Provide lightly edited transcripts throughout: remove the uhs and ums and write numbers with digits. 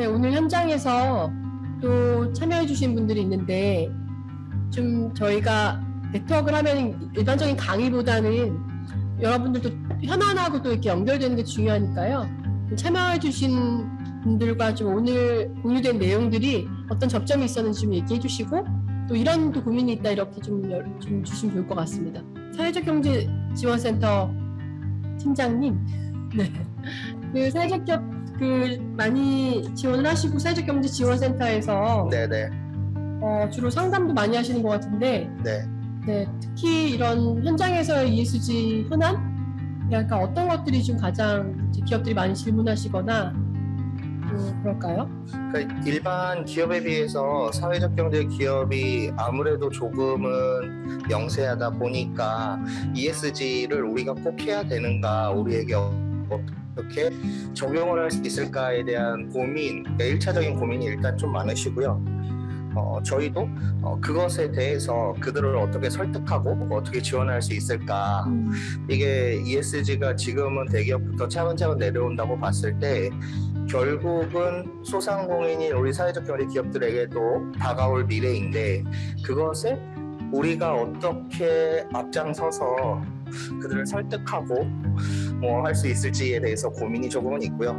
네, 오늘 현장에서 또 참여해주신 분들이 있는데, 좀 저희가 네트워크를 하면 일반적인 강의보다는 여러분들도 현안하고 또 이렇게 연결되는 게 중요하니까요. 참여해주신 분들과 좀 오늘 공유된 내용들이 어떤 접점이 있었는지 좀 얘기해주시고, 또 이런 또 고민이 있다 이렇게 좀 주시면 좋을 것 같습니다. 사회적경제지원센터 팀장님, 네, 그 많이 지원을 하시고 사회적경제지원센터에서 네네. 주로 상담도 많이 하시는 것 같은데, 네. 네, 특히 이런 현장에서의 ESG 현안, 약간 어떤 것들이 좀 가장 기업들이 많이 질문하시거나 그럴까요? 그러니까 일반 기업에 비해서 사회적 경제 기업이 아무래도 조금은 영세하다 보니까 ESG를 우리가 꼭 해야 되는가, 우리에게 어떻게 적용을 할 수 있을까에 대한 고민, 그러니까 1차적인 고민이 일단 좀 많으시고요. 저희도 그것에 대해서 그들을 어떻게 설득하고 어떻게 지원할 수 있을까, 이게 ESG가 지금은 대기업부터 차근차근 내려온다고 봤을 때 결국은 소상공인인 우리 사회적 경제 기업들에게도 다가올 미래인데, 그것을 우리가 어떻게 앞장서서 그들을 설득하고 뭐 할 수 있을지에 대해서 고민이 조금은 있고요.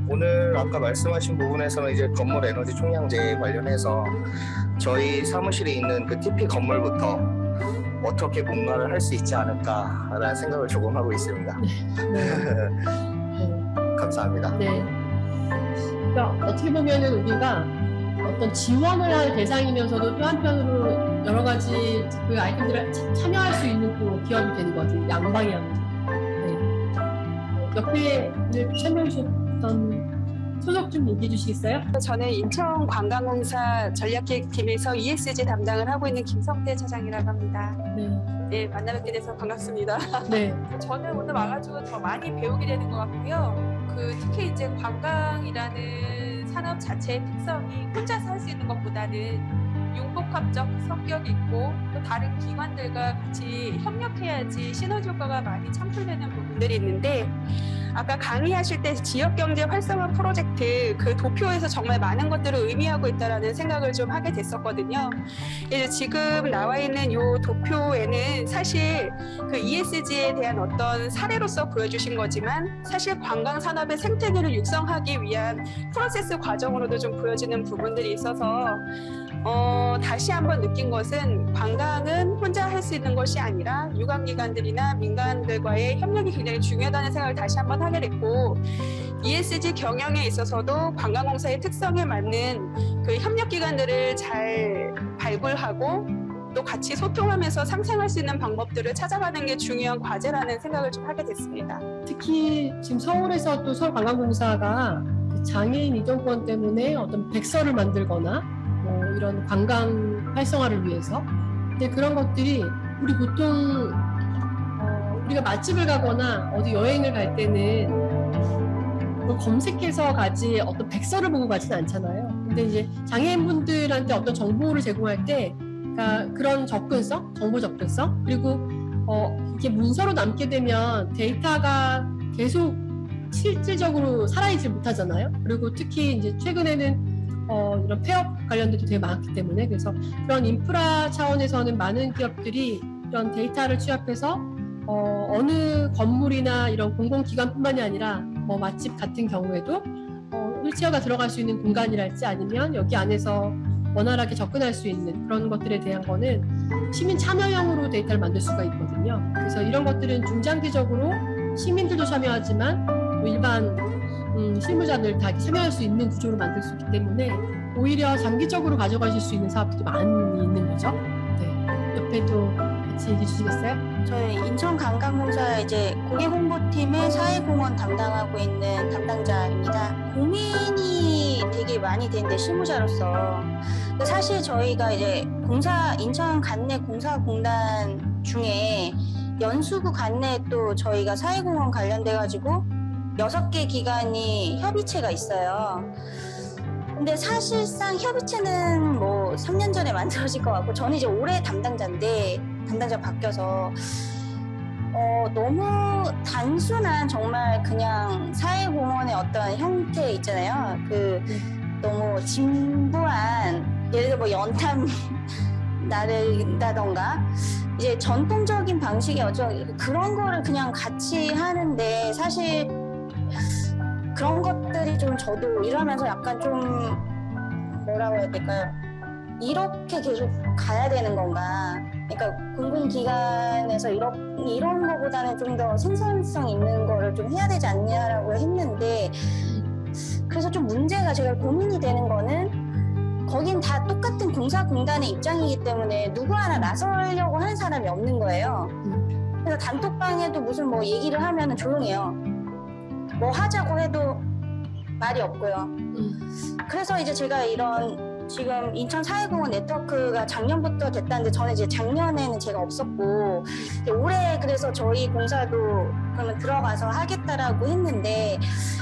오늘 아까 말씀하신 부분에서는 이제 건물 에너지 총량제 관련해서 저희 사무실에 있는 그 TP 건물부터 어떻게 뭔가를 할 수 있지 않을까라는 생각을 조금 하고 있습니다. 감사합니다. 네. 그러니까 어떻게 보면은 우리가 어떤 지원을 할 대상이면서도 또 한편으로 여러 가지 그 아이템들을 참여할 수 있는 또 기업이 되는 것 같아요. 양방향으로. 네. 옆에 참여해 주셨던 소속 좀 얘기해 주시겠어요? 저는 인천관광공사 전략기획팀에서 ESG 담당을 하고 있는 김성태 차장이라고 합니다. 네, 만나뵙게 돼서 반갑습니다. 네. 저는 오늘 와가지고 더 많이 배우게 되는 것 같고요. 특히 이제 관광이라는 산업 자체의 특성이 혼자서 할 수 있는 것보다는 융복합적 성격이 있고 또 다른 기관들과 같이 협력해야지 시너지 효과가 많이 창출되는 부분들이 있는데, 아까 강의하실 때 지역경제 활성화 프로젝트 그 도표에서 정말 많은 것들을 의미하고 있다는 생각을 좀 하게 됐었거든요. 이제 지금 나와 있는 이 도표에는 사실 그 ESG에 대한 어떤 사례로서 보여주신 거지만, 사실 관광산업의 생태계를 육성하기 위한 프로세스 과정으로도 좀 보여지는 부분들이 있어서 다시 한번 느낀 것은 관광은 혼자 할 수 있는 것이 아니라 유관기관들이나 민간들과의 협력이 굉장히 중요하다는 생각을 다시 한번 하게 됐고, ESG 경영에 있어서도 관광공사의 특성에 맞는 그 협력기관들을 잘 발굴하고 또 같이 소통하면서 상생할 수 있는 방법들을 찾아가는 게 중요한 과제라는 생각을 좀 하게 됐습니다. 특히 지금 서울에서 또 서울관광공사가 장애인 이동권 때문에 어떤 백서를 만들거나 이런 관광 활성화를 위해서, 근데 그런 것들이 우리 보통 우리가 맛집을 가거나 어디 여행을 갈 때는 뭐 검색해서 가지 어떤 백서를 보고 가진 않잖아요. 근데 이제 장애인분들한테 어떤 정보를 제공할 때, 그러니까 그런 접근성, 정보 접근성, 그리고 이게 문서로 남게 되면 데이터가 계속 실질적으로 살아있지 못하잖아요. 그리고 특히 이제 최근에는 이런 폐업 관련들도 되게 많기 때문에, 그래서 그런 인프라 차원에서는 많은 기업들이 이런 데이터를 취합해서 어느 건물이나 이런 공공기관뿐만이 아니라 맛집 같은 경우에도 휠체어가 들어갈 수 있는 공간이랄지 아니면 여기 안에서 원활하게 접근할 수 있는 그런 것들에 대한 거는 시민 참여형으로 데이터를 만들 수가 있거든요. 그래서 이런 것들은 중장기적으로 시민들도 참여하지만 또 일반 실무자들 다 참여할 수 있는 구조로 만들 수 있기 때문에 오히려 장기적으로 가져가실 수 있는 사업들이 많이 있는 거죠. 네. 옆에 또 같이 얘기해 주시겠어요? 저희 인천관광공사 이제 고객홍보팀의 사회공헌 담당하고 있는 담당자입니다. 고민이 되게 많이 되는데, 실무자로서 사실 저희가 이제 인천 관내 공사공단 중에 연수구 관내에 또 저희가 사회공헌 관련돼 가지고 6개 기관이 협의체가 있어요. 근데 사실상 협의체는 뭐 3년 전에 만들어질 것 같고, 저는 이제 올해 담당자인데 담당자 바뀌어서 너무 단순한 정말 그냥 사회공헌의 어떤 형태 있잖아요. 너무 진부한 예를 들어 뭐 연탄 나른다던가 이제 전통적인 방식의 그런 거를 그냥 같이 하는데 사실 그런 것들이 좀 저도 일하면서 약간 좀 뭐라고 해야 될까요? 이렇게 계속 가야 되는 건가? 그러니까 공공기관에서 이런 거보다는 좀 더 생산성 있는 거를 좀 해야 되지 않냐라고 했는데 그래서 좀 문제가 제가 고민이 되는 거는 거긴 다 똑같은 공사공단의 입장이기 때문에 누구 하나 나서려고 하는 사람이 없는 거예요. 그래서 단톡방에도 무슨 뭐 얘기를 하면 조용해요. 뭐 하자고 해도 말이 없고요. 그래서 이제 제가 이런 지금 인천사회공헌 네트워크가 작년부터 됐다는데 저는 이제 작년에는 제가 없었고 올해 그래서 저희 공사도 그러면 들어가서 하겠다라고 했는데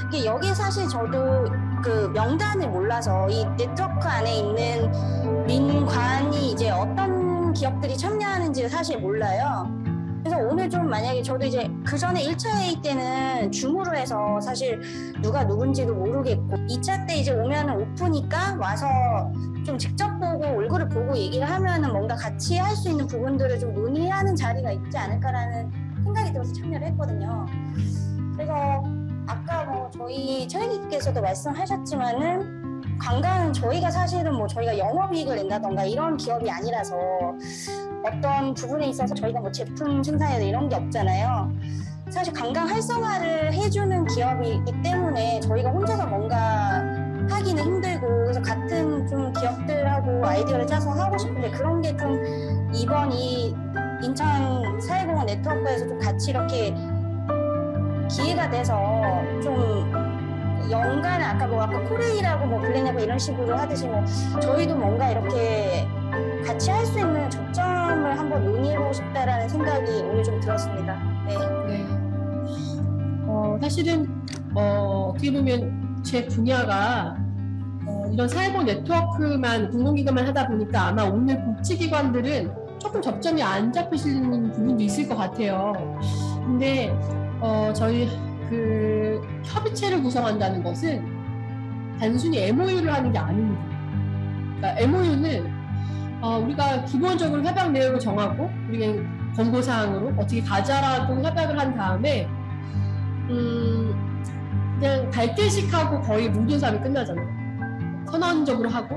이게 여기 사실 저도 그 명단을 몰라서 이 네트워크 안에 있는 민관이 이제 어떤 기업들이 참여하는지를 사실 몰라요. 그래서 오늘 좀 만약에 저도 이제 그 전에 1차 회의 때는 줌으로 해서 사실 누가 누군지도 모르겠고 2차 때 이제 오면은 오프니까 와서 좀 직접 보고 얼굴을 보고 얘기를 하면은 뭔가 같이 할 수 있는 부분들을 좀 논의하는 자리가 있지 않을까라는 생각이 들어서 참여를 했거든요. 그래서 아까 뭐 저희 차장님께서도 말씀하셨지만은 관광은 저희가 사실은 뭐 저희가 영업이익을 낸다던가 이런 기업이 아니라서 어떤 부분에 있어서 저희가 뭐 제품 생산이나 이런 게 없잖아요. 사실 관광 활성화를 해주는 기업이기 때문에 저희가 혼자서 뭔가 하기는 힘들고 그래서 같은 좀 기업들하고 아이디어를 짜서 하고 싶은데 그런 게 좀 이번 이 인천 사회공헌 네트워크에서 좀 같이 이렇게 기회가 돼서 좀 연간 아까 코레이라고 뭐 블랙네버 이런 식으로 하듯이 뭐 저희도 뭔가 이렇게 같이 할 수 있는 접점을 한번 논의해보고 싶다라는 생각이 오늘 좀 들었습니다. 네. 네. 사실은 어떻게 보면 제 분야가 이런 사회보호 네트워크만 공공기관만 하다 보니까 아마 오늘 복지기관들은 조금 접점이 안 잡히시는 부분도 있을 것 같아요. 근데 저희 그 협의체를 구성한다는 것은 단순히 MOU를 하는 게 아닙니다. 그러니까 MOU는 우리가 기본적으로 협약 내용을 정하고 우리가 권고사항으로 어떻게 가자라고 협약을 한 다음에 그냥 발대식하고 거의 모든 사람이 끝나잖아요. 선언적으로 하고.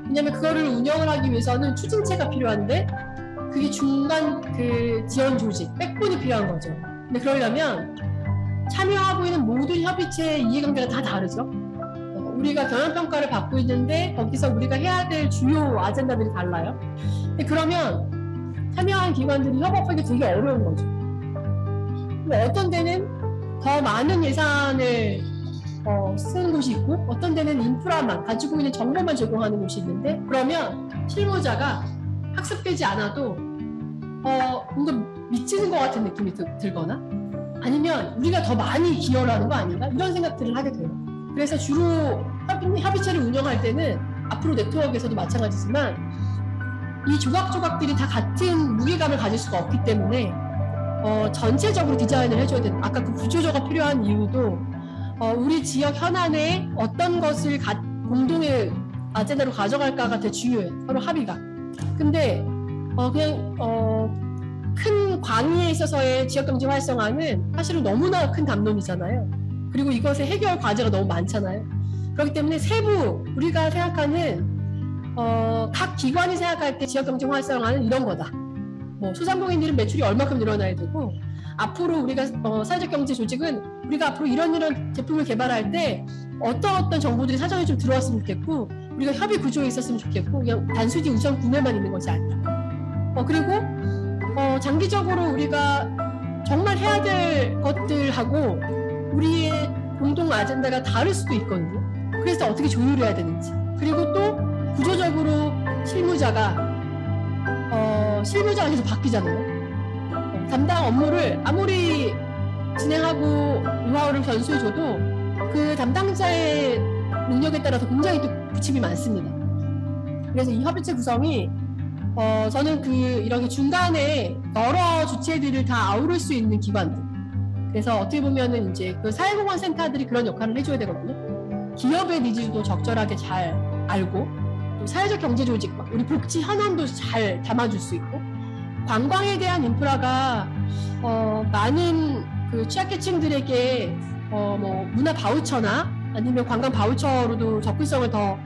왜냐면 그거를 운영을 하기 위해서는 추진체가 필요한데 그게 중간 그 지원 조직, 백본이 필요한 거죠. 근데 그러려면 참여하고 있는 모든 협의체의 이해관계가 다 다르죠. 우리가 경영평가를 받고 있는데 거기서 우리가 해야 될 주요 아젠다들이 달라요. 근데 그러면 참여한 기관들이 협업하기 되게 어려운 거죠. 어떤 데는 더 많은 예산을 쓰는 곳이 있고 어떤 데는 인프라만 가지고 있는 정보만 제공하는 곳이 있는데 그러면 실무자가 학습되지 않아도 뭔가 미치는 것 같은 느낌이 들거나 아니면 우리가 더 많이 기여를 하는 거 아닌가 이런 생각들을 하게 돼요. 그래서 주로 협의체를 운영할 때는 앞으로 네트워크에서도 마찬가지지만 이 조각조각들이 다 같은 무게감을 가질 수가 없기 때문에 전체적으로 디자인을 해줘야 되는 아까 그 구조조가 필요한 이유도 우리 지역 현안에 어떤 것을 공동의 아젠다로 가져갈까가 되게 중요해요. 서로 합의가. 근데 그냥 큰 광의에 있어서의 지역경제 활성화는 사실은 너무나 큰 담론이잖아요. 그리고 이것의 해결 과제가 너무 많잖아요. 그렇기 때문에 세부 우리가 생각하는 각 기관이 생각할 때 지역경제 활성화는 이런 거다. 뭐 소상공인들은 매출이 얼마큼 늘어나야 되고 앞으로 우리가 사회적 경제 조직은 우리가 앞으로 이런 제품을 개발할 때 어떤 정보들이 사전에 좀 들어왔으면 좋겠고 우리가 협의 구조에 있었으면 좋겠고 그냥 단순히 우선 구매만 있는 것이 아니라 그리고 장기적으로 우리가 정말 해야 될 것들하고 우리의 공동 아젠다가 다를 수도 있거든요. 그래서 어떻게 조율해야 되는지 그리고 또 구조적으로 실무자가 계속 바뀌잖아요. 담당 업무를 아무리 진행하고 노하우를 전수해줘도 그 담당자의 능력에 따라서 굉장히 또 부침이 많습니다. 그래서 이 협의체 구성이 저는 이렇게 중간에 여러 주체들을 다 아우를 수 있는 기관들. 그래서 어떻게 보면은 이제 그 사회공헌 센터들이 그런 역할을 해줘야 되거든요. 기업의 니즈도 적절하게 잘 알고 또 사회적 경제 조직, 우리 복지 현안도 잘 담아줄 수 있고 관광에 대한 인프라가 많은 그 취약계층들에게 뭐 문화 바우처나 아니면 관광 바우처로도 접근성을 더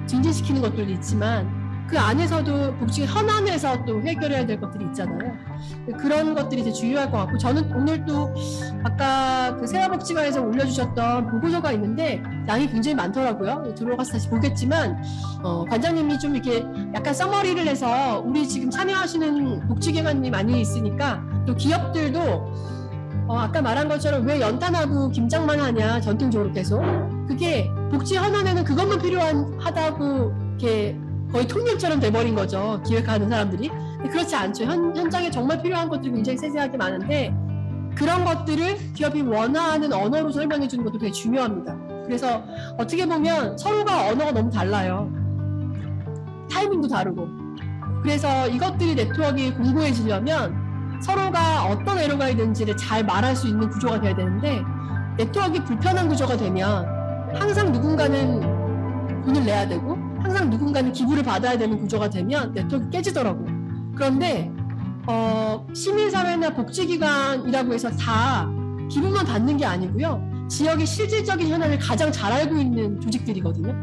증진시키는 것들도 있지만 그 안에서도 복지 현안에서 또 해결해야 될 것들이 있잖아요. 그런 것들이 이제 중요할 것 같고 저는 오늘 또 아까 그 세화복지관에서 올려주셨던 보고서가 있는데 양이 굉장히 많더라고요. 들어가서 다시 보겠지만 관장님이 좀 이렇게 약간 서머리를 해서 우리 지금 참여하시는 복지기관이 많이 있으니까 또 기업들도 아까 말한 것처럼 왜 연탄하고 김장만 하냐 전통적으로 계속 그게 복지 현안에는 그것만 필요하다고 이렇게 거의 통념처럼 돼버린 거죠. 기획하는 사람들이. 근데 그렇지 않죠. 현장에 정말 필요한 것들이 굉장히 세세하게 많은데 그런 것들을 기업이 원하는 언어로 설명해 주는 것도 되게 중요합니다. 그래서 어떻게 보면 서로가 언어가 너무 달라요. 타이밍도 다르고. 그래서 이것들이 네트워크가 공고해지려면 서로가 어떤 애로가 있는지를 잘 말할 수 있는 구조가 돼야 되는데 네트워크가 불편한 구조가 되면 항상 누군가는 돈을 내야 되고 항상 누군가는 기부를 받아야 되는 구조가 되면 네트워크 깨지더라고요. 그런데 시민사회나 복지기관이라고 해서 다 기부만 받는 게 아니고요. 지역의 실질적인 현안을 가장 잘 알고 있는 조직들이거든요.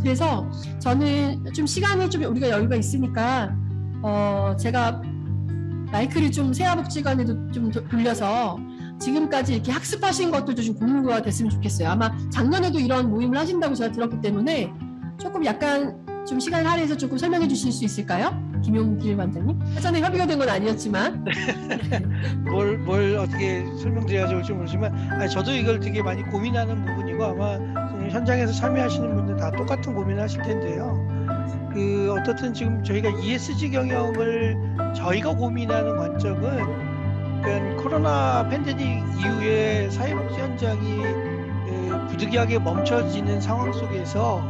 그래서 저는 좀 시간이 좀 우리가 여유가 있으니까 제가 마이크를 좀 세화복지관에도 좀 돌려서 지금까지 이렇게 학습하신 것들도 좀 공유가 됐으면 좋겠어요. 아마 작년에도 이런 모임을 하신다고 제가 들었기 때문에 조금 약간 좀 시간을 할애해서 조금 설명해 주실 수 있을까요? 김용길 관장님. 사전에 협의가 된 건 아니었지만 뭘 어떻게 설명드려야 좋을지 모르지만 저도 이걸 되게 많이 고민하는 부분이고 아마 현장에서 참여하시는 분들 다 똑같은 고민을 하실 텐데요. 어떻든 지금 저희가 ESG 경영을 저희가 고민하는 관점은 그러니까 코로나 팬데믹 이후에 사회복지 현장이 부득이하게 멈춰지는 상황 속에서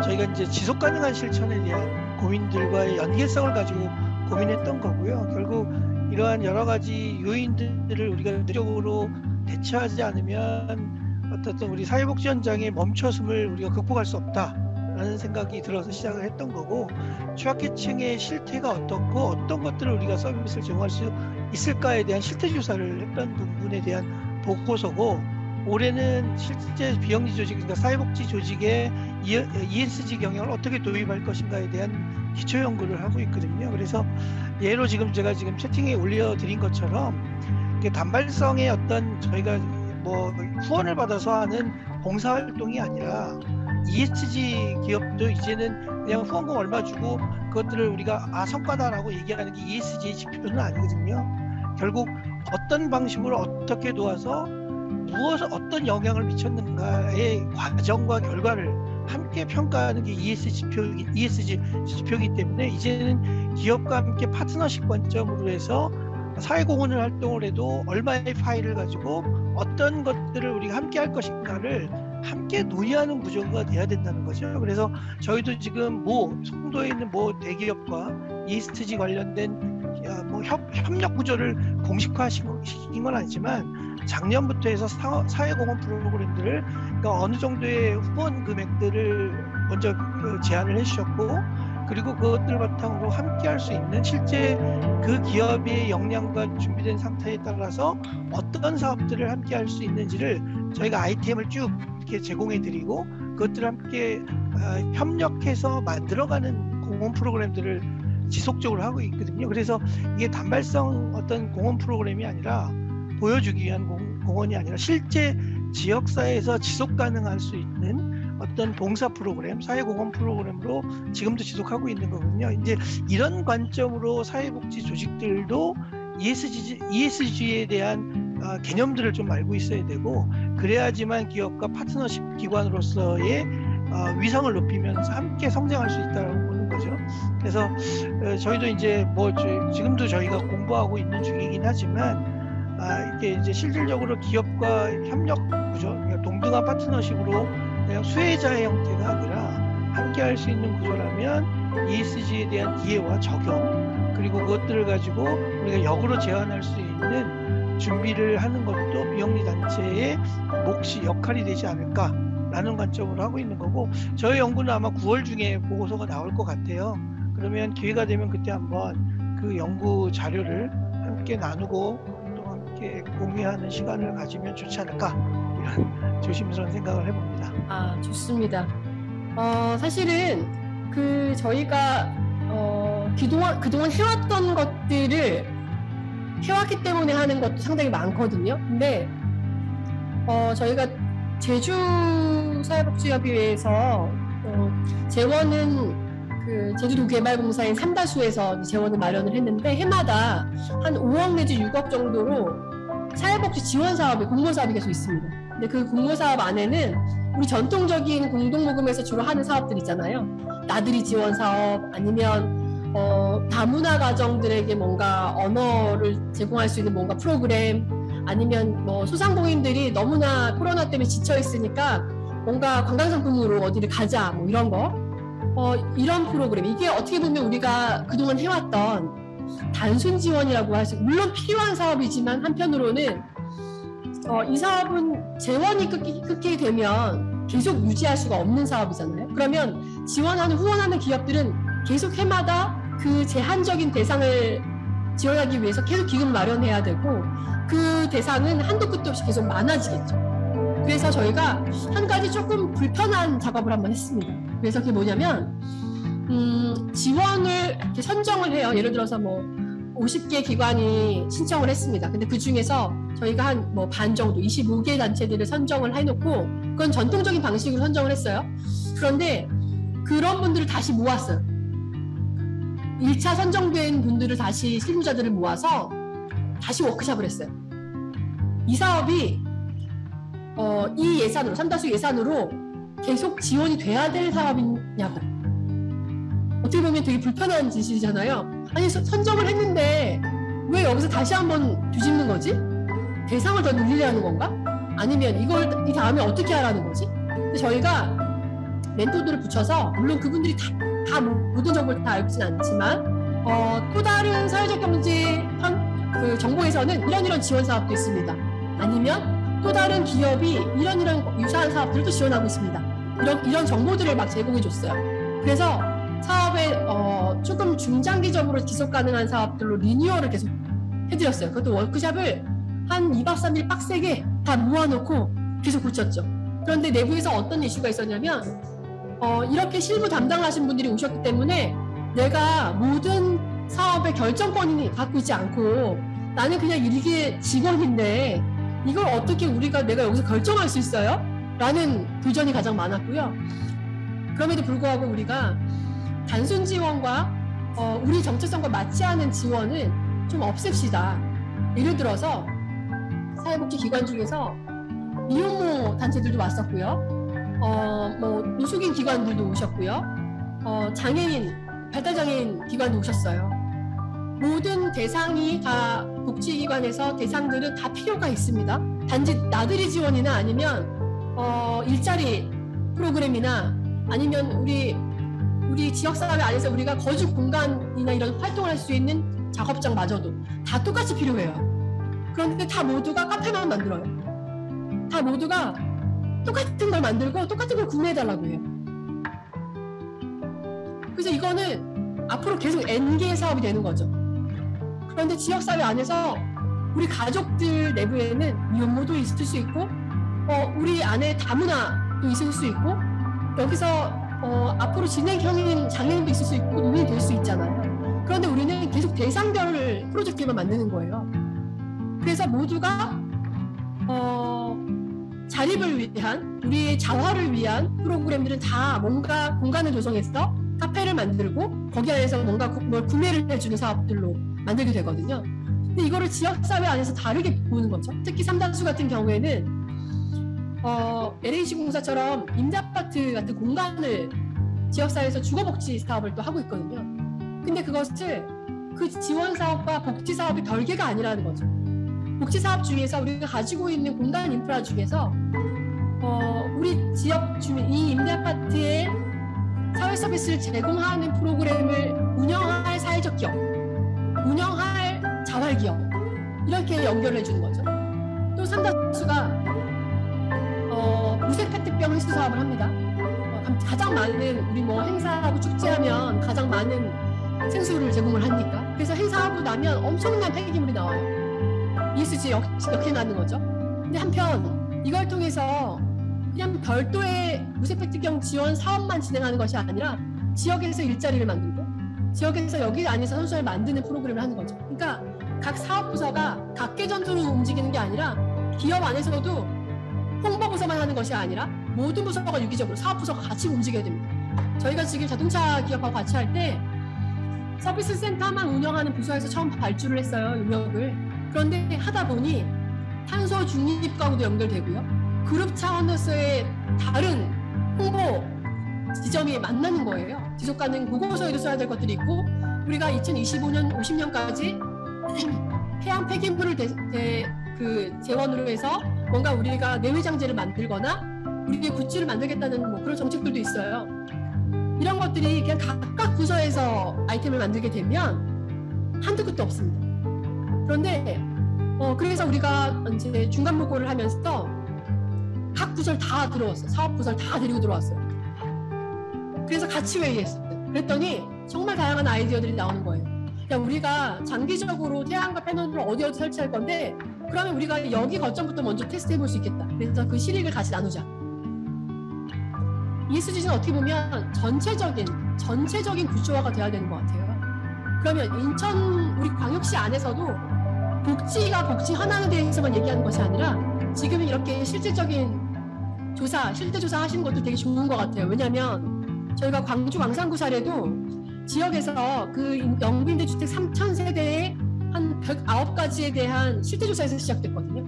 저희가 이제 지속 가능한 실천에 대한 고민들과의 연계성을 가지고 고민했던 거고요. 결국 이러한 여러 가지 요인들을 우리가 능력으로 대처하지 않으면 어떻든 우리 사회복지 현장의 멈춰섬을 우리가 극복할 수 없다라는 생각이 들어서 시작을 했던 거고 취약계층의 실태가 어떻고 어떤 것들을 우리가 서비스를 제공할 수 있을까에 대한 실태 조사를 했던 부분에 대한 보고서고 올해는 실제 비영리 조직, 그러니까 사회복지 조직의 ESG 경영을 어떻게 도입할 것인가에 대한 기초 연구를 하고 있거든요. 그래서 예로 제가 채팅에 올려드린 것처럼 단발성의 어떤 저희가 뭐 후원을 받아서 하는 봉사활동이 아니라 ESG 기업도 이제는 그냥 후원금 얼마 주고 그것들을 우리가 성과다라고 얘기하는 게 ESG 지표는 아니거든요. 결국 어떤 방식으로 어떻게 도와서 무엇을 어떤 영향을 미쳤는가의 과정과 결과를 함께 평가하는 게 ESG 지표이기 때문에 이제는 기업과 함께 파트너십 관점으로 해서 사회공헌을 활동을 해도 얼마의 파일을 가지고 어떤 것들을 우리가 함께 할 것인가를 함께 논의하는 구조가 돼야 된다는 거죠. 그래서 저희도 지금 송도에 있는 대기업과 ESG 관련된 협력 구조를 공식화시킨 건 아니지만 작년부터 해서 사회공헌 프로그램들을 그러니까 어느 정도의 후원 금액들을 먼저 제안을 해주셨고 그리고 그것들을 바탕으로 함께 할 수 있는 실제 그 기업의 역량과 준비된 상태에 따라서 어떤 사업들을 함께 할 수 있는지를 저희가 아이템을 쭉 이렇게 제공해 드리고 그것들을 함께 협력해서 만들어가는 공헌 프로그램들을 지속적으로 하고 있거든요. 그래서 이게 단발성 어떤 공헌 프로그램이 아니라 보여주기 위한 공헌이 아니라 실제 지역사회에서 지속 가능할 수 있는 어떤 봉사 프로그램, 사회공헌 프로그램으로 지금도 지속하고 있는 거거든요. 이제 이런 관점으로 사회복지 조직들도 ESG에 대한 개념들을 좀 알고 있어야 되고 그래야지만 기업과 파트너십 기관으로서의 위상을 높이면서 함께 성장할 수 있다고 보는 거죠. 그래서 저희도 이제 지금도 저희가 공부하고 있는 중이긴 하지만 이게 이제 실질적으로 기업과 협력 구조, 그러니까 동등한 파트너십으로 그냥 수혜자의 형태가 아니라 함께 할 수 있는 구조라면 ESG에 대한 이해와 적용 그리고 그것들을 가지고 우리가 역으로 제안할 수 있는 준비를 하는 것도 비영리 단체의 몫이 역할이 되지 않을까라는 관점으로 하고 있는 거고, 저희 연구는 아마 9월 중에 보고서가 나올 것 같아요. 그러면 기회가 되면 그때 한번 그 연구 자료를 함께 나누고 또 함께 공유하는 시간을 가지면 좋지 않을까, 이런 조심스러운 생각을 해봅니다. 아, 좋습니다. 사실은 저희가 그동안 해왔던 것들을 해왔기 때문에 하는 것도 상당히 많거든요. 근데 저희가 제주사회복지협의회에서 재원은 제주도개발공사인 삼다수에서 재원을 마련을 했는데, 해마다 한 5억 내지 6억 정도로 사회복지 지원 사업이, 공모 사업이 계속 있습니다. 근데 그 공모 사업 안에는 우리 전통적인 공동모금에서 주로 하는 사업들 있잖아요. 나들이 지원 사업, 아니면 다문화 가정들에게 뭔가 언어를 제공할 수 있는 뭔가 프로그램, 아니면 뭐 소상공인들이 너무나 코로나 때문에 지쳐 있으니까 뭔가 관광상품으로 어디를 가자, 뭐 이런 거. 이런 프로그램, 이게 어떻게 보면 우리가 그동안 해왔던 단순 지원이라고 할 수, 물론 필요한 사업이지만 한편으로는 이 사업은 재원이 끊게 되면 계속 유지할 수가 없는 사업이잖아요. 그러면 후원하는 기업들은 계속 해마다 그 제한적인 대상을 지원하기 위해서 계속 기금을 마련해야 되고, 그 대상은 한도 끝도 없이 계속 많아지겠죠. 그래서 저희가 한 가지 조금 불편한 작업을 한번 했습니다. 그래서 그게 뭐냐면, 지원을 이렇게 선정을 해요. 예를 들어서 뭐 50개 기관이 신청을 했습니다. 근데 그 중에서 저희가 한 뭐 반 정도, 25개 단체들을 선정을 해놓고, 그건 전통적인 방식으로 선정을 했어요. 그런데 그런 분들을 다시 모았어요. 1차 선정된 분들을 다시, 실무자들을 모아서 다시 워크숍을 했어요. 이 사업이 이 예산으로, 삼다수 예산으로 계속 지원이 돼야 될 사업이냐고. 어떻게 보면 되게 불편한 짓이잖아요. 아니, 선정을 했는데 왜 여기서 다시 한번 뒤집는 거지? 대상을 더 늘리려는 건가? 아니면 이 다음에 어떻게 하라는 거지? 근데 저희가 멘토들을 붙여서, 물론 그분들이 다 모든 정보를 다 알지는 않지만, 또 다른 사회적 경제 정보에서는 이런 지원 사업도 있습니다. 아니면 또 다른 기업이 이런 유사한 사업들을 또 지원하고 있습니다. 이런 정보들을 막 제공해 줬어요. 그래서 사업에 조금 중장기적으로 지속 가능한 사업들로 리뉴얼을 계속 해드렸어요. 그것도 워크숍을 한 2박 3일 빡세게 다 모아놓고 계속 고쳤죠. 그런데 내부에서 어떤 이슈가 있었냐면, 이렇게 실무 담당하신 분들이 오셨기 때문에 내가 모든 사업의 결정권이 갖고 있지 않고, 나는 그냥 일개 직원인데 이걸 어떻게 내가 여기서 결정할 수 있어요? 라는 도전이 가장 많았고요. 그럼에도 불구하고 우리가 단순 지원과 우리 정체성과 맞지 않은 지원은 좀 없앱시다. 예를 들어서 사회복지 기관 중에서 미혼모 단체들도 왔었고요. 뭐 노숙인 기관들도 오셨고요. 장애인, 발달장애인 기관도 오셨어요. 모든 대상이 다 복지기관에서 대상들은 다 필요가 있습니다. 단지 나들이 지원이나 아니면 일자리 프로그램이나 아니면 우리 지역사회 안에서 우리가 거주 공간이나 이런 활동을 할 수 있는 작업장마저도 다 똑같이 필요해요. 그런데 다 모두가 카페만 만들어요. 다 모두가 똑같은 걸 만들고 똑같은 걸 구매해달라고 해요. 그래서 이거는 앞으로 계속 N개의 사업이 되는 거죠. 그런데 지역사회 안에서 우리 가족들 내부에는 미혼모도 있을 수 있고, 우리 안에 다문화도 있을 수 있고, 여기서 앞으로 진행형인 장애인도 있을 수 있고, 노인이 될 수 있잖아요. 그런데 우리는 계속 대상별 프로젝트만 만드는 거예요. 그래서 모두가 자립을 위한, 우리의 자활을 위한 프로그램들은 다 뭔가 공간을 조성해서 카페를 만들고 거기 안에서 뭔가 뭘 구매를 해주는 사업들로 만들게 되거든요. 근데 이거를 지역사회 안에서 다르게 보는 거죠. 특히 삼다수 같은 경우에는 LH 공사처럼 임대아파트 같은 공간을 지역사회에서 주거복지 사업을 또 하고 있거든요. 근데 그것을 그 지원사업과 복지사업이 별개가 아니라는 거죠. 복지사업 중에서 우리가 가지고 있는 공간 인프라 중에서 우리 지역 주민, 이 임대아파트에 사회 서비스를 제공하는 프로그램을 운영할 사회적 기업, 운영할 자활기업, 이렇게 연결해 주는 거죠. 또 상당수가 무색 페트병 회수 사업을 합니다. 가장 많은 우리 뭐 행사하고 축제하면 가장 많은 생수를 제공을 하니까. 그래서 행사하고 나면 엄청난 폐기물이 나와요. ESG 역행하는 거죠. 근데 한편 이걸 통해서 그냥 별도의 무색 페트병 지원 사업만 진행하는 것이 아니라 지역에서 일자리를 만들고 지역에서 여기 안에서 선수를 만드는 프로그램을 하는 거죠. 그러니까 각 사업부서가 각계전투로 움직이는 게 아니라 기업 안에서도 홍보부서만 하는 것이 아니라 모든 부서가 유기적으로 사업부서가 같이 움직여야 됩니다. 저희가 지금 자동차 기업하고 같이 할 때 서비스 센터만 운영하는 부서에서 처음 발주를 했어요. 용역을. 그런데 하다 보니 탄소 중립과도 연결되고요. 그룹 차원에서의 다른 홍보 지점이 만나는 거예요. 지속가능 보고서에도 써야 될 것들이 있고 우리가 2025년 50년까지 해양 폐기물을 재원으로 해서 뭔가 우리가 내외장재를 만들거나 우리의 굿즈를 만들겠다는 뭐 그런 정책들도 있어요. 이런 것들이 그냥 각각 부서에서 아이템을 만들게 되면 한두 끝도 없습니다. 그런데 그래서 우리가 이제 중간 보고를 하면서 각 부서를 다 들어왔어요. 사업 부서를 다 데리고 들어왔어요. 그래서 같이 회의했어요. 그랬더니 정말 다양한 아이디어들이 나오는 거예요. 야, 우리가 장기적으로 태양광 패널을 어디 설치할 건데 그러면 우리가 여기 거점부터 먼저 테스트 해볼 수 있겠다. 그래서 그 실익을 같이 나누자. ESG는 어떻게 보면 전체적인 구조화가 돼야 되는 것 같아요. 그러면 인천 우리 광역시 안에서도 복지가 복지 하나에 대해서만 얘기하는 것이 아니라 지금 이렇게 실질적인 실태 조사 하시는 것도 되게 좋은 것 같아요. 왜냐하면 저희가 광주 광산구 사례도 지역에서 그 영빈대 주택 3,000세대의 한 109가지에 대한 실태조사에서 시작됐거든요.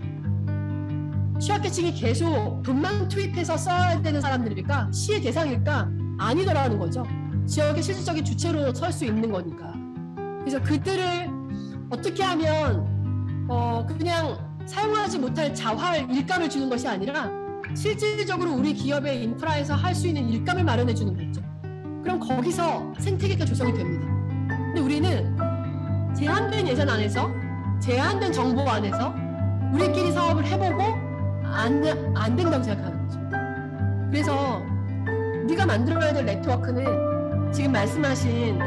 취약계층이 계속 돈만 투입해서 써야 되는 사람들일까? 시의 대상일까? 아니더라는 거죠. 지역의 실질적인 주체로 설 수 있는 거니까. 그래서 그들을 어떻게 하면 그냥 사용하지 못할 자활, 일감을 주는 것이 아니라 실질적으로 우리 기업의 인프라에서 할 수 있는 일감을 마련해 주는 거죠. 그럼 거기서 생태계가 조성이 됩니다. 근데 우리는 제한된 예산 안에서 제한된 정보 안에서 우리끼리 사업을 해보고 안 된다고 생각하는 거죠. 그래서 우리가 만들어야 될 네트워크는 지금 말씀하신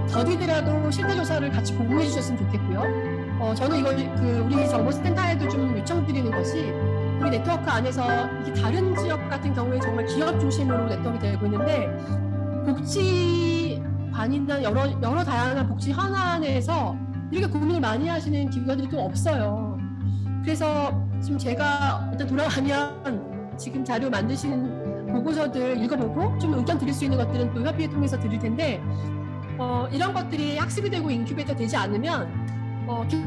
더디더라도 실태조사를 같이 공유해 주셨으면 좋겠고요. 저는 이걸 우리 정보센터에도 좀 요청드리는 것이 우리 네트워크 안에서 이게 다른 지역 같은 경우에 정말 기업 중심으로 네트워크가 되고 있는데 복지반이나 여러 다양한 복지 현안에서 이렇게 고민을 많이 하시는 기관들이 또 없어요. 그래서 지금 제가 일단 돌아가면 지금 자료 만드신 보고서들 읽어보고 좀 의견 드릴 수 있는 것들은 또 협의회 통해서 드릴 텐데 이런 것들이 학습이 되고 인큐베이터 되지 않으면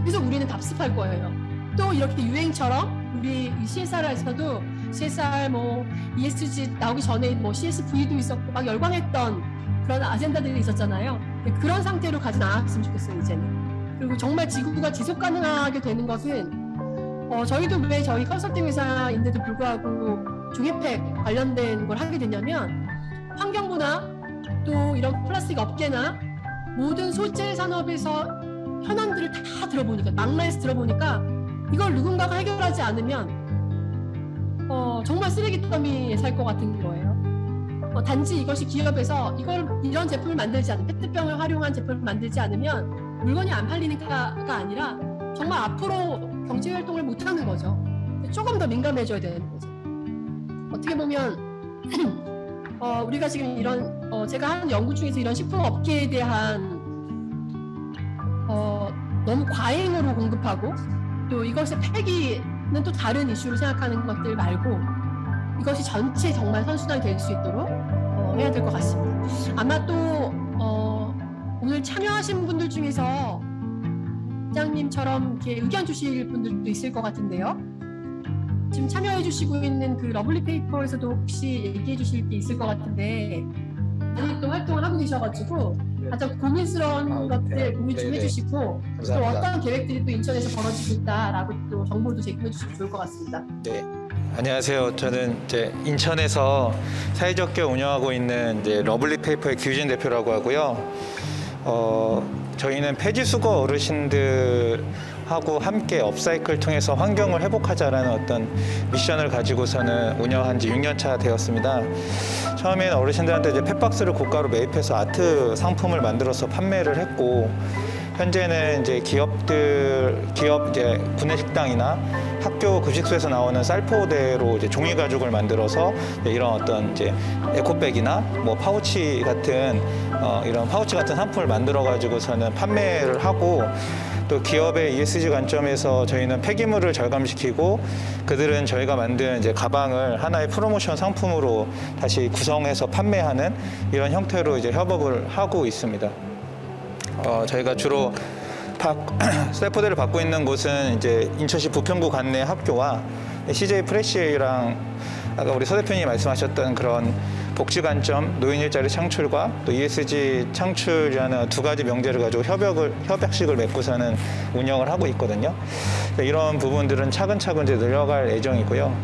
계속 우리는 답습할 거예요. 또 이렇게 유행처럼 우리 CSR에서도 CSR ESG 나오기 전에 CSV도 있었고 막 열광했던 그런 아젠다들이 있었잖아요. 그런 상태로 가지 않았으면 좋겠어요, 이제는. 그리고 정말 지구가 지속 가능하게 되는 것은 저희도 왜 저희 컨설팅 회사인데도 불구하고 종이팩 관련된 걸 하게 되냐면 환경부나 또 이런 플라스틱 업계나 모든 소재 산업에서 현안들을 다 들어보니까 망라해서 들어보니까 이걸 누군가가 해결하지 않으면 정말 쓰레기 더미에 살 것 같은 거예요. 단지 이것이 기업에서 이런 제품을 만들지 않으면 페트병을 활용한 제품을 만들지 않으면 물건이 안 팔리니까가 아니라 정말 앞으로 경제 활동을 못 하는 거죠. 조금 더 민감해져야 되는 거죠. 어떻게 보면 우리가 지금 이런 제가 하는 연구 중에서 이런 식품 업계에 대한 너무 과잉으로 공급하고 또 이것의 폐기는 또 다른 이슈로 생각하는 것들 말고 이것이 전체 정말 선순환이 될 수 있도록 해야 될 것 같습니다. 아마 또 오늘 참여하신 분들 중에서 부장님처럼 이렇게 의견 주실 분들도 있을 것 같은데요. 지금 참여해 주시고 있는 그 러블리 페이퍼에서도 혹시 얘기해 주실 게 있을 것 같은데 많이 또 활동을 하고 계셔가지고 가장 고민스러운 것들 공유 좀 해주시고 또 어떤 계획들이 또 인천에서 벌어지고 있다라고 또 정보도 제공해 주시면 좋을 것 같습니다. 네. 안녕하세요. 저는 이제 인천에서 사회적게 운영하고 있는 러블리 페이퍼의 규진 대표라고 하고요. 저희는 폐지수거 어르신들 하고 함께 업사이클 통해서 환경을 회복하자라는 어떤 미션을 가지고서는 운영한 지 6년 차 되었습니다. 처음에는 어르신들한테 이제 펫박스를 고가로 매입해서 아트 상품을 만들어서 판매를 했고, 현재는 이제 기업 이제 구내식당이나 학교 급식소에서 나오는 쌀포대로 이제 종이 가죽을 만들어서 이런 어떤 이제 에코백이나 뭐 파우치 같은 이런 파우치 같은 상품을 만들어 가지고서는 판매를 하고, 또 기업의 ESG 관점에서 저희는 폐기물을 절감시키고 그들은 저희가 만든 이제 가방을 하나의 프로모션 상품으로 다시 구성해서 판매하는 이런 형태로 이제 협업을 하고 있습니다. 저희가 주로 쌀포대를 받고 있는 곳은 이제 인천시 부평구 관내 학교와 CJ 프레시랑 아까 우리 서 대표님이 말씀하셨던 그런 복지 관점, 노인 일자리 창출과 또 ESG 창출이라는 두 가지 명제를 가지고 협약식을 맺고서는 운영을 하고 있거든요. 이런 부분들은 차근차근 이제 늘려갈 예정이고요.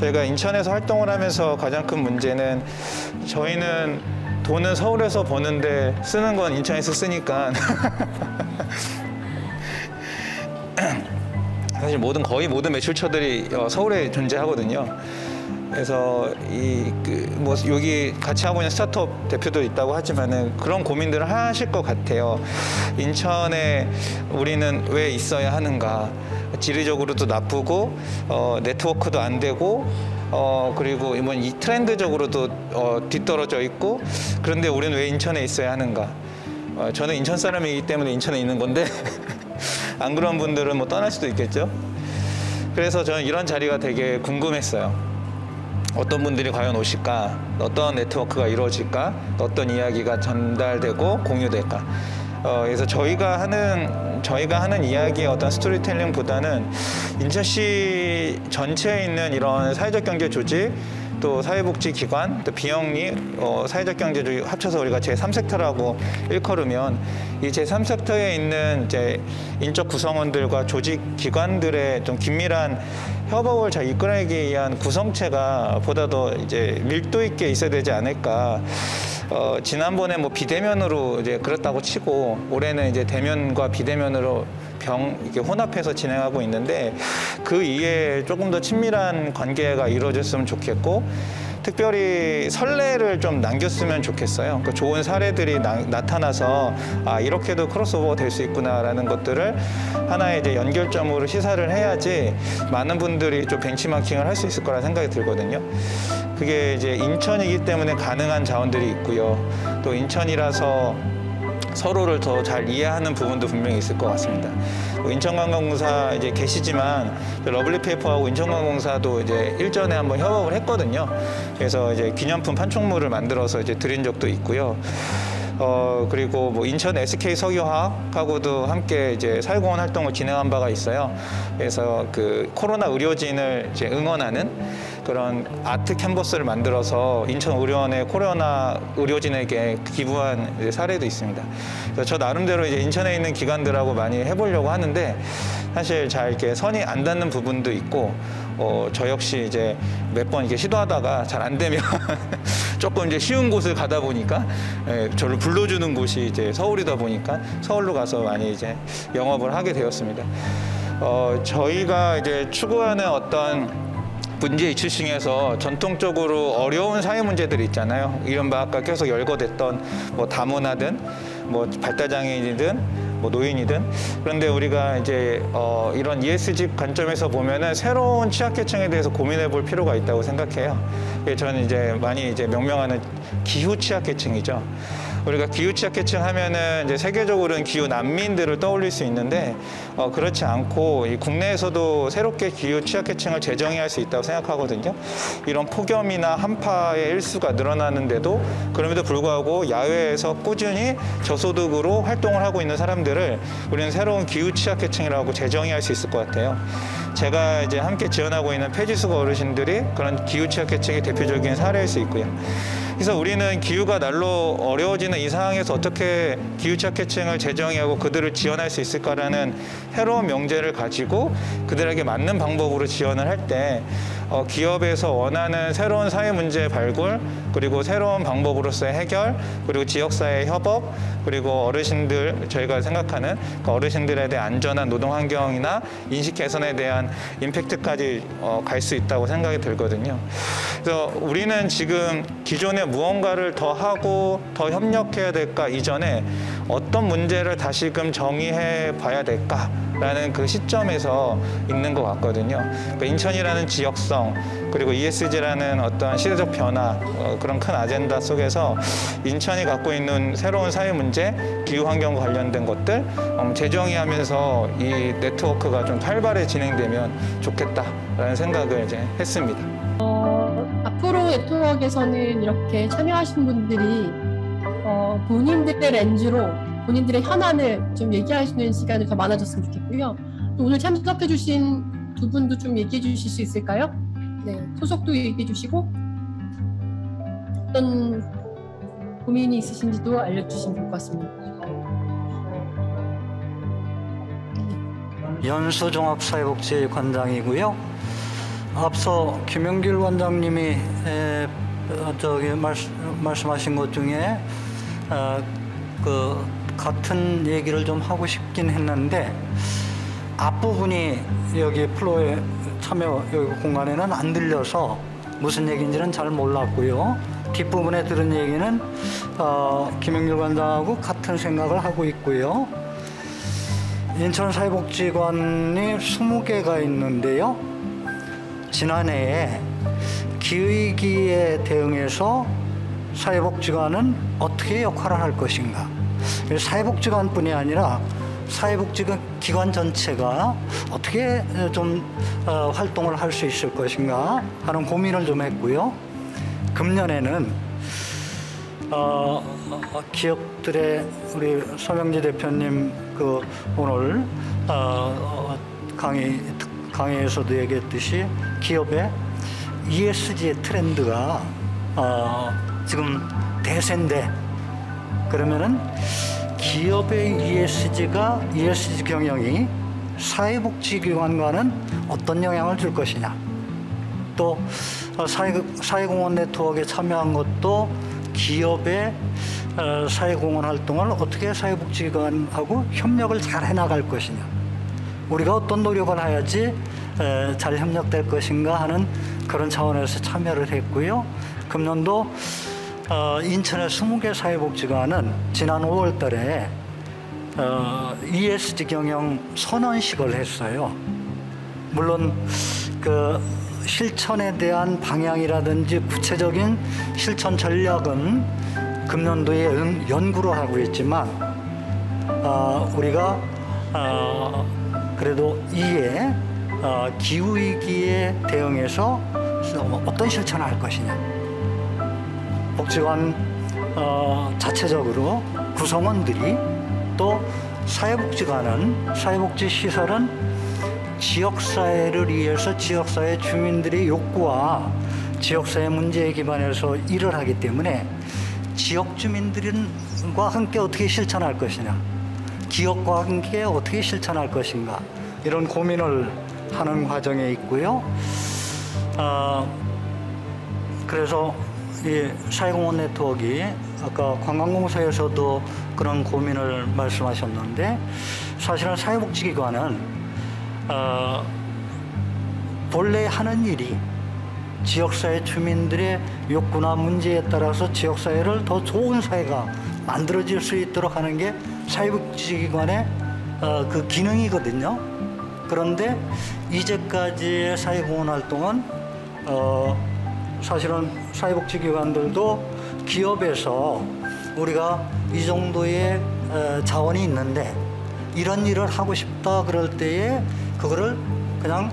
저희가 인천에서 활동을 하면서 가장 큰 문제는 저희는 돈은 서울에서 버는데 쓰는 건 인천에서 쓰니까 사실 거의 모든 매출처들이 서울에 존재하거든요. 그래서 뭐 여기 같이 하고 있는 스타트업 대표도 있다고 하지만은 그런 고민들을 하실 것 같아요. 인천에 우리는 왜 있어야 하는가? 지리적으로도 나쁘고 네트워크도 안 되고 그리고 이 트렌드적으로도 뒤떨어져 있고, 그런데 우리는 왜 인천에 있어야 하는가? 저는 인천 사람이기 때문에 인천에 있는 건데 안 그런 분들은 뭐 떠날 수도 있겠죠. 그래서 저는 이런 자리가 되게 궁금했어요. 어떤 분들이 과연 오실까? 어떤 네트워크가 이루어질까? 어떤 이야기가 전달되고 공유될까? 그래서 저희가 하는 이야기의 어떤 스토리텔링보다는 인천시 전체에 있는 이런 사회적 경제 조직, 또 사회복지기관, 또 비영리, 사회적 경제 조직 합쳐서 우리가 제3섹터라고 일컬으면 이 제3섹터에 있는 이제 인적 구성원들과 조직 기관들의 좀 긴밀한 협업을 잘 이끌어내기 위한 구성체가 보다 더 이제 밀도 있게 있어야 되지 않을까. 지난번에 뭐 비대면으로 이제 그렇다고 치고 올해는 이제 대면과 비대면으로 이렇게 혼합해서 진행하고 있는데, 그 이에 조금 더 친밀한 관계가 이루어졌으면 좋겠고, 특별히 선례를 좀 남겼으면 좋겠어요. 그 좋은 사례들이 나타나서 이렇게도 크로스오버가 될 수 있구나라는 것들을 하나의 이제 연결점으로 시사를 해야지 많은 분들이 좀 벤치마킹을 할 수 있을 거라 생각이 들거든요. 그게 이제 인천이기 때문에 가능한 자원들이 있고요. 또 인천이라서 서로를 더 잘 이해하는 부분도 분명히 있을 것 같습니다. 인천관광공사 이제 계시지만 러블리페이퍼하고 인천관광공사도 이제 일전에 한번 협업을 했거든요. 그래서 이제 기념품 판촉물을 만들어서 이제 드린 적도 있고요. 그리고 뭐 인천 SK 석유화학하고도 함께 이제 사회공헌 활동을 진행한 바가 있어요. 그래서 그 코로나 의료진을 이제 응원하는 그런 아트 캔버스를 만들어서 인천의료원의 코로나 의료진에게 기부한 이제 사례도 있습니다. 그래서 저 나름대로 이제 인천에 있는 기관들하고 많이 해보려고 하는데 사실 잘 이렇게 선이 안 닿는 부분도 있고, 저 역시 이제 몇 번 이렇게 시도하다가 잘 안 되면 조금 이제 쉬운 곳을 가다 보니까 저를 불러주는 곳이 이제 서울이다 보니까 서울로 가서 많이 이제 영업을 하게 되었습니다. 저희가 이제 추구하는 어떤 문제 이슈층에서 전통적으로 어려운 사회 문제들이 있잖아요. 이른바 아까 계속 열거됐던 뭐 다문화든 뭐 발달장애인이든 뭐 노인이든. 그런데 우리가 이제 이런 ESG 관점에서 보면은 새로운 취약계층에 대해서 고민해 볼 필요가 있다고 생각해요. 저는 이제 많이 이제 명명하는 기후 취약계층이죠. 우리가 기후 취약계층 하면은 이제 세계적으로는 기후 난민들을 떠올릴 수 있는데 그렇지 않고 이 국내에서도 새롭게 기후 취약계층을 재정의할 수 있다고 생각하거든요. 이런 폭염이나 한파의 일수가 늘어나는데도 그럼에도 불구하고 야외에서 꾸준히 저소득으로 활동을 하고 있는 사람들을 우리는 새로운 기후 취약계층이라고 재정의할 수 있을 것 같아요. 제가 이제 함께 지원하고 있는 폐지수거 어르신들이 그런 기후 취약계층의 대표적인 사례일 수 있고요. 그래서 우리는 기후가 날로 어려워지는 이 상황에서 어떻게 기후 취약계층을 재정의하고 그들을 지원할 수 있을까라는 새로운 명제를 가지고 그들에게 맞는 방법으로 지원을 할 때 기업에서 원하는 새로운 사회 문제 발굴, 그리고 새로운 방법으로서의 해결, 그리고 지역사회 협업, 그리고 어르신들, 저희가 생각하는 그 어르신들에 대한 안전한 노동 환경이나 인식 개선에 대한 임팩트까지 갈 수 있다고 생각이 들거든요. 그래서 우리는 지금 기존에 무언가를 더 하고 더 협력해야 될까 이전에 어떤 문제를 다시금 정의해 봐야 될까라는 그 시점에서 있는 것 같거든요. 그러니까 인천이라는 지역성, 그리고 ESG라는 어떤 시대적 변화, 그런 큰 아젠다 속에서 인천이 갖고 있는 새로운 사회 문제, 기후 환경과 관련된 것들 재정의하면서 이 네트워크가 좀 활발히 진행되면 좋겠다라는 생각을 이제 했습니다. 앞으로 네트워크에서는 이렇게 참여하신 분들이 본인들의 렌즈로 본인들의 현안을 좀 얘기하시는 시간이 더 많아졌으면 좋겠고요. 또 오늘 참석해주신 두 분도 좀 얘기해 주실 수 있을까요? 네, 소속도 얘기해 주시고 어떤 고민이 있으신지도 알려주시면 좋을 것 같습니다. 연수종합사회복지관장이고요. 앞서 김영길 관장님이 말씀하신 것 중에 그 같은 얘기를 좀 하고 싶긴 했는데 앞부분이 여기 플로에 참여 여기 공간에는 안 들려서 무슨 얘기인지는 잘 몰랐고요. 뒷부분에 들은 얘기는 김영길 관장하고 같은 생각을 하고 있고요. 인천사회복지관이 20개가 있는데요. 지난해에 기후위기에 대응해서 사회복지관은 어떻게 역할을 할 것인가. 사회복지관뿐이 아니라 사회복지기관 전체가 어떻게 좀 활동을 할 수 있을 것인가 하는 고민을 좀 했고요. 금년에는 기업들의 우리 서명지 대표님 그 오늘 강의에서도 얘기했듯이 기업의 ESG의 트렌드가 지금 대세인데 그러면은 기업의 ESG 경영이 사회복지기관과는 어떤 영향을 줄 것이냐. 또 사회공헌 네트워크에 참여한 것도 기업의 사회공헌 활동을 어떻게 사회복지기관하고 협력을 잘 해나갈 것이냐. 우리가 어떤 노력을 해야지 잘 협력될 것인가 하는 그런 차원에서 참여를 했고요. 금년도 인천의 20개 사회복지관은 지난 5월 달에 ESG 경영 선언식을 했어요. 물론 그 실천에 대한 방향이라든지 구체적인 실천 전략은 금년도에 연구를 하고 있지만 우리가 그래도 이에 기후위기에 대응해서 어떤 실천을 할 것이냐. 복지관 자체적으로 구성원들이 또 사회복지시설은 지역사회를 위해서 지역사회 주민들의 욕구와 지역사회 문제에 기반해서 일을 하기 때문에 지역 주민들과 함께 어떻게 실천할 것이냐, 기업과 함께 어떻게 실천할 것인가 이런 고민을 하는 과정에 있고요. 그래서 이 사회공헌 네트워크 아까 관광공사에서도 그런 고민을 말씀하셨는데 사실은 사회복지기관은 본래 하는 일이 지역사회 주민들의 욕구나 문제에 따라서 지역사회를 더 좋은 사회가 만들어질 수 있도록 하는 게 사회복지기관의 그 기능이거든요. 그런데 이제까지의 사회공헌 활동은 사실은 사회복지기관들도 기업에서 우리가 이 정도의 자원이 있는데 이런 일을 하고 싶다 그럴 때에 그거를 그냥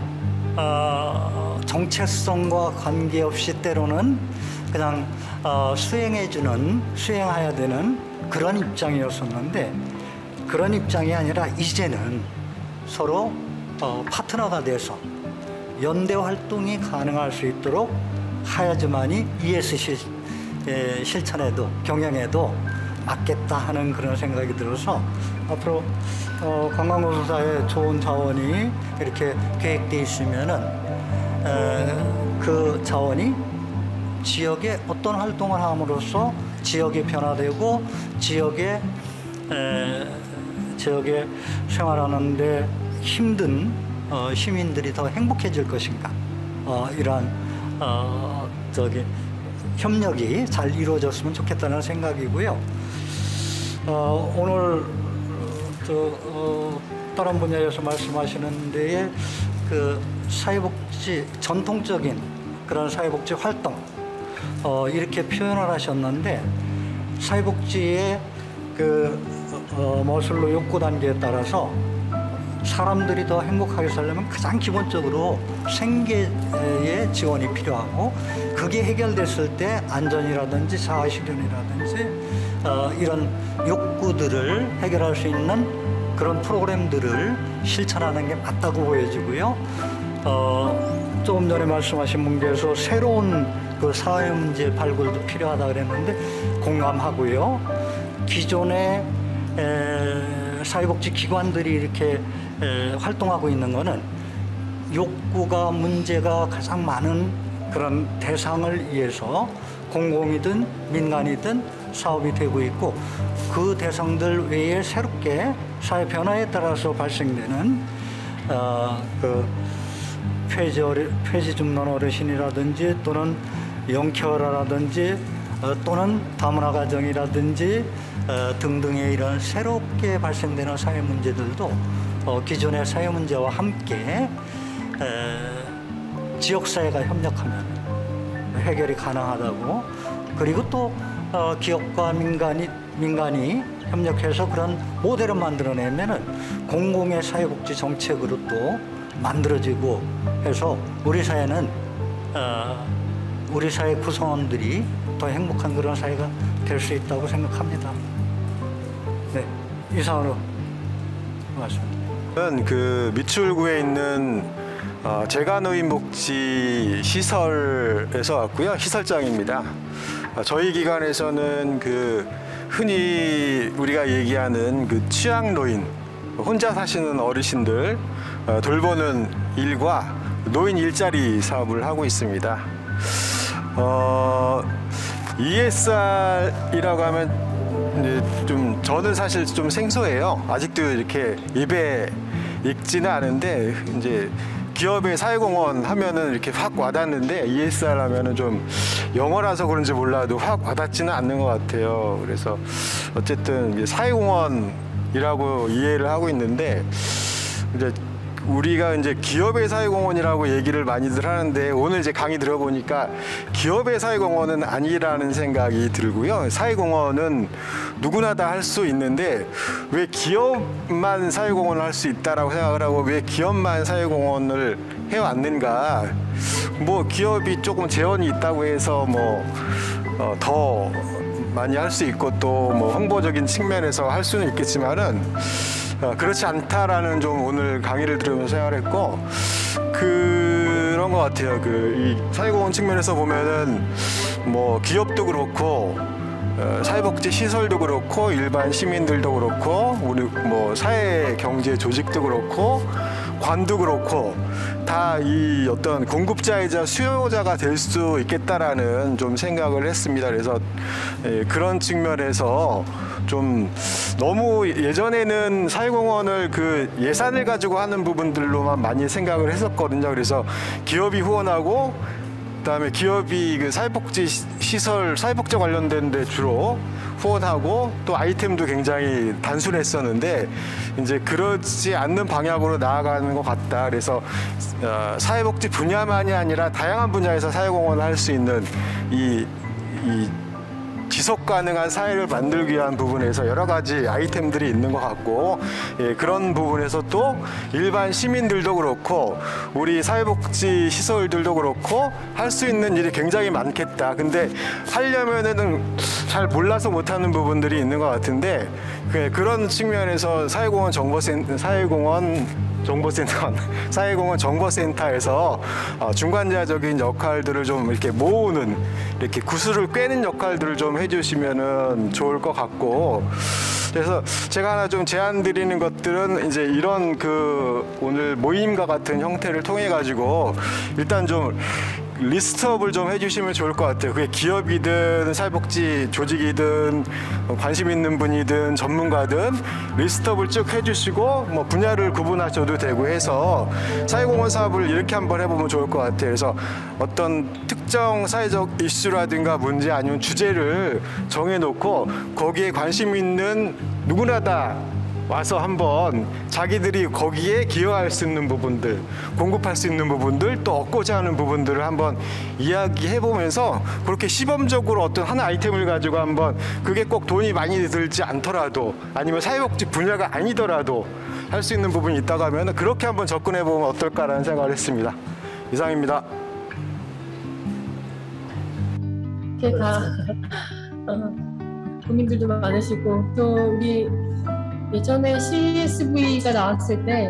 정체성과 관계없이 때로는 그냥 수행해야 되는 그런 입장이었었는데 그런 입장이 아니라 이제는 서로 파트너가 돼서 연대 활동이 가능할 수 있도록 해야지만이 ESG 실천에도 경영에도 맞겠다 하는 그런 생각이 들어서 앞으로 관광공사의 좋은 자원이 이렇게 계획되어 있으면은 그 자원이 지역에 어떤 활동을 함으로써 지역이 변화되고 지역에 생활하는데 힘든 시민들이 더 행복해질 것인가, 이러한 협력이 잘 이루어졌으면 좋겠다는 생각이고요. 오늘 다른 분야에서 말씀하시는 데에 그 사회복지 전통적인 그런 사회복지 활동 이렇게 표현을 하셨는데, 사회복지의 그 머슬로 욕구 단계에 따라서 사람들이 더 행복하게 살려면 가장 기본적으로 생계의 지원이 필요하고, 그게 해결됐을 때 안전이라든지 자아실현이라든지 이런 욕구들을 해결할 수 있는 그런 프로그램들을 실천하는 게 맞다고 보여지고요. 조금 전에 말씀하신 분께서 새로운 그 사회 문제 발굴도 필요하다 그랬는데 공감하고요. 기존의 사회복지 기관들이 이렇게 활동하고 있는 거는 욕구가 문제가 가장 많은 그런 대상을 위해서 공공이든 민간이든 사업이 되고 있고, 그 대상들 외에 새롭게 사회 변화에 따라서 발생되는 그 폐지 줍는 어르신이라든지 또는 영케어라든지 또는 다문화 가정이라든지 등등의 이런 새롭게 발생되는 사회 문제들도 기존의 사회 문제와 함께 지역사회가 협력하면 해결이 가능하다고, 그리고 또 기업과 민간이 협력해서 그런 모델을 만들어내면은 공공의 사회복지 정책으로 또 만들어지고 해서 우리 사회는 우리 사회 구성원들이 더 행복한 그런 사회가 될 수 있다고 생각합니다. 네, 이상으로 말씀드립니다. 그 미추홀구에 있는 재가노인복지 시설에서 왔고요. 시설장입니다. 저희 기관에서는 그 흔히 우리가 얘기하는 그 취약노인, 혼자 사시는 어르신들 돌보는 일과 노인 일자리 사업을 하고 있습니다. ESR이라고 하면 이제 좀 저는 사실 좀 생소해요. 아직도 이렇게 입에 익지는 않은데, 이제 기업의 사회공헌 하면은 이렇게 확 와닿는데 ESR 하면은 좀 영어라서 그런지 몰라도 확 와닿지는 않는 것 같아요. 그래서 어쨌든 사회공헌이라고 이해를 하고 있는데, 이제 우리가 이제 기업의 사회공헌이라고 얘기를 많이들 하는데, 오늘 이제 강의 들어보니까 기업의 사회공헌은 아니라는 생각이 들고요. 사회공헌은 누구나 다 할 수 있는데 왜 기업만 사회공헌을 할 수 있다라고 생각을 하고 왜 기업만 사회공헌을 해왔는가. 뭐 기업이 조금 재원이 있다고 해서 더 많이 할 수 있고 또 뭐 홍보적인 측면에서 할 수는 있겠지만은 그렇지 않다라는 좀 오늘 강의를 들으면서 생각을 했고, 그런 것 같아요. 이 사회공헌 측면에서 보면은 뭐 기업도 그렇고 사회복지 시설도 그렇고 일반 시민들도 그렇고 우리 뭐 사회 경제 조직도 그렇고 관도 그렇고 다 이 어떤 공급자이자 수요자가 될 수 있겠다라는 좀 생각을 했습니다. 그래서 그런 측면에서 좀 너무 예전에는 사회공헌을 그 예산을 가지고 하는 부분들로만 많이 생각을 했었거든요. 그래서 기업이 후원하고 그다음에 기업이 그 사회복지 시설, 사회복지 관련된 데 주로 후원하고 또 아이템도 굉장히 단순했었는데 이제 그렇지 않는 방향으로 나아가는 것 같다. 그래서 사회복지 분야만이 아니라 다양한 분야에서 사회공헌을 할 수 있는 이 지속 가능한 사회를 만들기 위한 부분에서 여러 가지 아이템들이 있는 것 같고, 그런 부분에서 또 일반 시민들도 그렇고 우리 사회복지 시설들도 그렇고 할 수 있는 일이 굉장히 많겠다. 근데 하려면은 잘 몰라서 못하는 부분들이 있는 것 같은데 그런 측면에서 사회공헌 정보센터에서 중간자적인 역할들을 좀 이렇게 모으는 이렇게 구슬을 꿰는 역할들을 좀 해주시면은 좋을 것 같고 그래서 제가 하나 좀 제안 드리는 것들은 이제 이런 오늘 모임과 같은 형태를 통해 가지고 일단 좀 리스트업을 좀 해주시면 좋을 것 같아요. 그게 기업이든 사회복지 조직이든 관심 있는 분이든 전문가든 리스트업을 쭉 해주시고 뭐 분야를 구분하셔도 되고 해서 사회공헌 사업을 이렇게 한번 해보면 좋을 것 같아요. 그래서 어떤 특정 사회적 이슈라든가 문제 아니면 주제를 정해놓고 거기에 관심 있는 누구나 다 와서 한번 자기들이 거기에 기여할 수 있는 부분들, 공급할 수 있는 부분들, 또 얻고자 하는 부분들을 한번 이야기해보면서 그렇게 시범적으로 어떤 하나 아이템을 가지고 한번 그게 꼭 돈이 많이 들지 않더라도 아니면 사회복지 분야가 아니더라도 할 수 있는 부분이 있다고 하면 그렇게 한번 접근해보면 어떨까라는 생각을 했습니다. 이상입니다. 이렇게 다 고민들도 많으시고 또 우리 예전에 CSV가 나왔을 때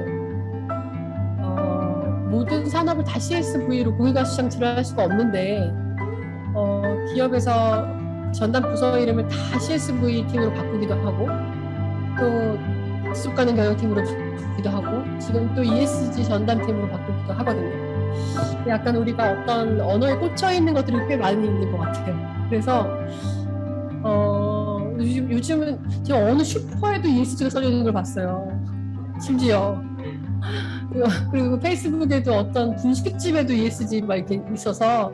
모든 산업을 다 CSV로 공익과시장치를 할 수가 없는데 기업에서 전담 부서 이름을 다 CSV 팀으로 바꾸기도 하고 또 지속가능 경영팀으로 바꾸기도 하고 지금 또 ESG 전담팀으로 바꾸기도 하거든요. 약간 우리가 어떤 언어에 꽂혀 있는 것들이 꽤 많이 있는 것 같아요. 그래서 요즘은 제가 어느 슈퍼에도 ESG가 써져 있는 걸 봤어요. 심지어 그리고 페이스북에도 어떤 분식집에도 ESG 막 이렇게 있어서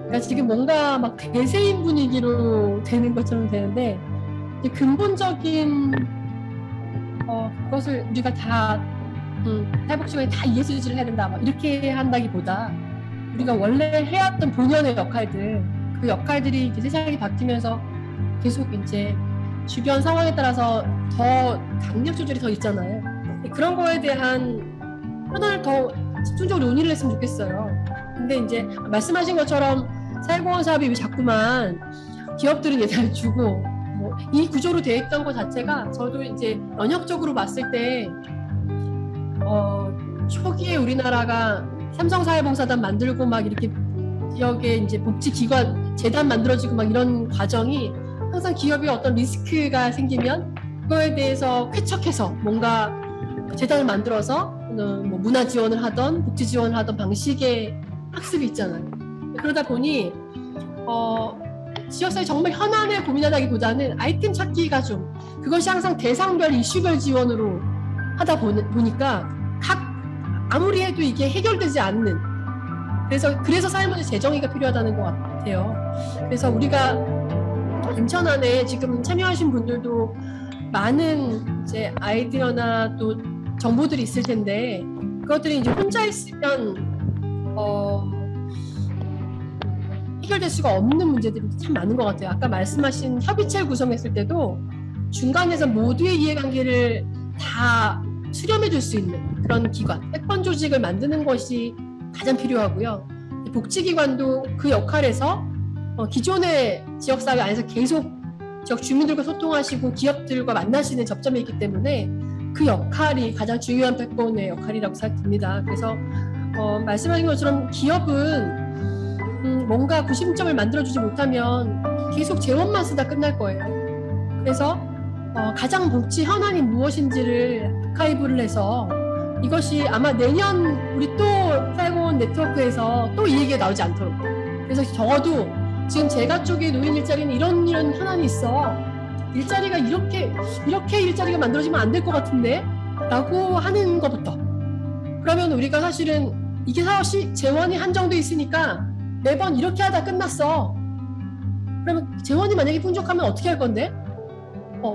그러니까 지금 뭔가 막 대세인 분위기로 되는 것처럼 되는데 이제 근본적인 그것을 우리가 다 사회복지관이 다 ESG를 해야 된다 막 이렇게 한다기보다 우리가 원래 해왔던 본연의 역할들 그 역할들이 이제 세상이 바뀌면서 계속 이제 주변 상황에 따라서 더 강력 조절이 더 있잖아요. 그런 거에 대한 편을 더 집중적으로 논의를 했으면 좋겠어요. 근데 이제 말씀하신 것처럼 사회공헌 사업이 왜 자꾸만 기업들은 예산을 주고 뭐 이 구조로 되어 있던 것 자체가 저도 이제 연역적으로 봤을 때 초기에 우리나라가 삼성사회봉사단 만들고 막 이렇게 지역에 이제 복지기관 재단 만들어지고 막 이런 과정이 항상 기업이 어떤 리스크가 생기면 그거에 대해서 쾌척해서 뭔가 재단을 만들어서 뭐 문화 지원을 하던 복지 지원을 하던 방식의 학습이 있잖아요. 그러다 보니 지역사회 정말 현안을 고민하다기보다는 아이템 찾기가 좀 그것이 항상 대상별 이슈별 지원으로 하다 보니까 아무리 해도 이게 해결되지 않는 그래서 사회문제 재정의가 필요하다는 것 같아요. 그래서 우리가 인천안에 지금 참여하신 분들도 많은 이제 아이디어나 또 정보들이 있을 텐데 그것들이 이제 혼자 있으면 해결될 수가 없는 문제들이 참 많은 것 같아요. 아까 말씀하신 협의체를 구성했을 때도 중간에서 모두의 이해관계를 다 수렴해 줄 수 있는 그런 기관, 패권 조직을 만드는 것이 가장 필요하고요. 복지기관도 그 역할에서 기존의 지역사회 안에서 계속 지역 주민들과 소통하시고 기업들과 만나시는 접점이 있기 때문에 그 역할이 가장 중요한 패권의 역할이라고 생각됩니다. 그래서 말씀하신 것처럼 기업은 뭔가 구심점을 만들어주지 못하면 계속 재원만 쓰다 끝날 거예요. 그래서 가장 복지 현안이 무엇인지를 아카이브를 해서 이것이 아마 내년 우리 또 사회공헌 네트워크에서 또 이 얘기가 나오지 않도록 그래서 적어도 지금 제가 쪽에 노인 일자리는 이런 현안이 있어 일자리가 이렇게 일자리가 만들어지면 안 될 것 같은데 라고 하는 것부터 그러면 우리가 사실은 이게 사실 재원이 한정돼 있으니까 매번 이렇게 하다 끝났어 그러면 재원이 만약에 풍족하면 어떻게 할 건데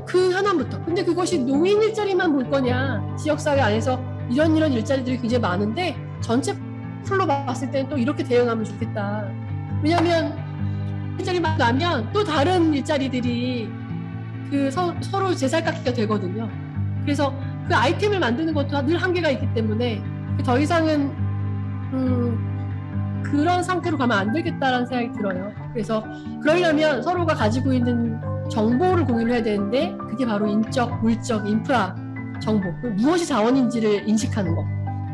그 현안부터 근데 그것이 노인 일자리만 볼 거냐 지역사회 안에서 이런 일자리들이 굉장히 많은데 전체 풀로 봤을 때는 또 이렇게 대응하면 좋겠다 왜냐하면 일자리만 나면 또 다른 일자리들이 서로 제살깎기가 되거든요. 그래서 그 아이템을 만드는 것도 늘 한계가 있기 때문에 더 이상은 그 그런 상태로 가면 안 되겠다라는 생각이 들어요. 그래서 그러려면 서로가 가지고 있는 정보를 공유를 해야 되는데 그게 바로 인적, 물적, 인프라 정보, 무엇이 자원인지를 인식하는 거.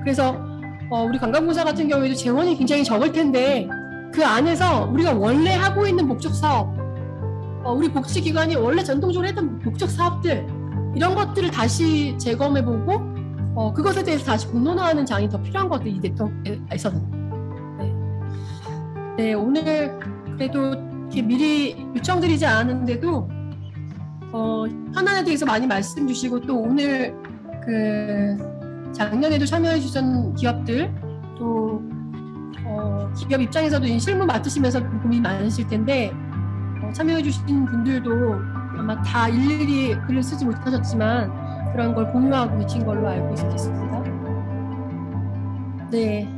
그래서 우리 관광공사 같은 경우에도 재원이 굉장히 적을 텐데 그 안에서 우리가 원래 하고 있는 목적 사업, 우리 복지기관이 원래 전통적으로 했던 목적 사업들 이런 것들을 다시 재검해보고 그것에 대해서 다시 공론화하는 장이 더 필요한 것 같아요. 이 네트워크에서는. 네, 오늘 그래도 이렇게 미리 요청드리지 않았는데도 현안에 대해서 많이 말씀 주시고 또 오늘 그 작년에도 참여해 주신 기업들 또 기업 입장에서도 이 실무 맡으시면서 고민이 많으실 텐데 참여해 주신 분들도 아마 다 일일이 글을 쓰지 못하셨지만 그런 걸 공유하고 계신 걸로 알고 있겠습니다. 네,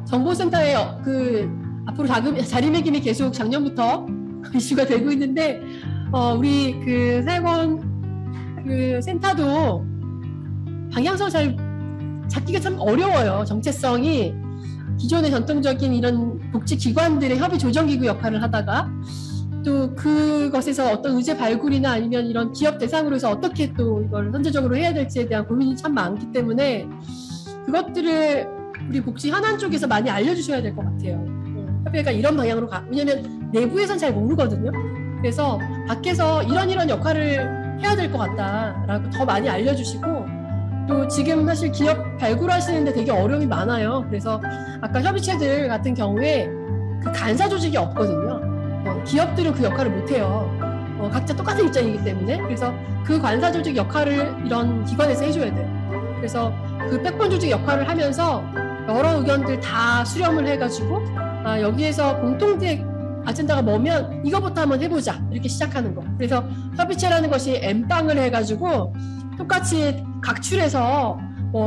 정보센터에 앞으로 자리매김이 계속 작년부터 이슈가 되고 있는데 우리 그 사회공헌 그 센터도 방향성을 잘 잡기가 참 어려워요. 정체성이 기존의 전통적인 이런 복지기관들의 협의 조정기구 역할을 하다가 또 그것에서 어떤 의제 발굴이나 아니면 이런 기업 대상으로 해서 어떻게 또 이걸 선제적으로 해야 될지에 대한 고민이 참 많기 때문에 그것들을 우리 복지 현안 쪽에서 많이 알려주셔야 될 것 같아요. 협의회가 이런 방향으로 왜냐면 내부에선 잘 모르거든요. 그래서 밖에서 이런 역할을 해야 될 것 같다라고 더 많이 알려주시고 또 지금 사실 기업 발굴하시는데 되게 어려움이 많아요. 그래서 아까 협의체들 같은 경우에 그 간사 조직이 없거든요. 기업들은 그 역할을 못해요. 각자 똑같은 입장이기 때문에. 그래서 그 관사 조직 역할을 이런 기관에서 해줘야 돼요. 그래서 그 백본 조직 역할을 하면서 여러 의견들 다 수렴을 해가지고 여기에서 공통된 아젠다가 뭐면 이거부터 한번 해보자 이렇게 시작하는 거. 그래서 협의체라는 것이 N방을 해가지고 똑같이 각출해서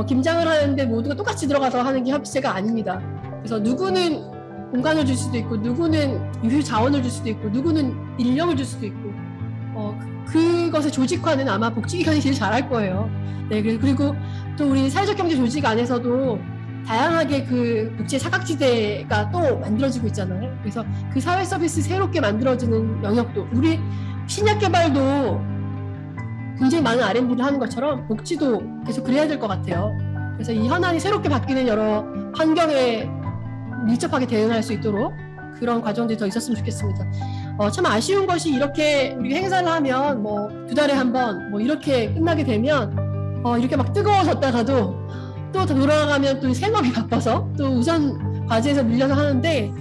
김장을 하는데 모두가 똑같이 들어가서 하는 게 협의체가 아닙니다. 그래서 누구는 공간을 줄 수도 있고 누구는 유휴 자원을 줄 수도 있고 누구는 인력을 줄 수도 있고 그것의 조직화는 아마 복지기관이 제일 잘할 거예요. 네, 그리고 또 우리 사회적 경제 조직 안에서도 다양하게 그 복지의 사각지대가 또 만들어지고 있잖아요. 그래서 그 사회 서비스 새롭게 만들어지는 영역도 우리 신약 개발도 굉장히 많은 R&D를 하는 것처럼 복지도 계속 그래야 될 것 같아요. 그래서 이 현안이 새롭게 바뀌는 여러 환경에 밀접하게 대응할 수 있도록 그런 과정들이 더 있었으면 좋겠습니다. 참 아쉬운 것이 이렇게 우리가 행사를 하면 뭐 2달에 한 번 뭐 이렇게 끝나게 되면 이렇게 막 뜨거워졌다가도 또 돌아가면 또 생업이 바빠서 또 우선 과제에서 밀려서 하는데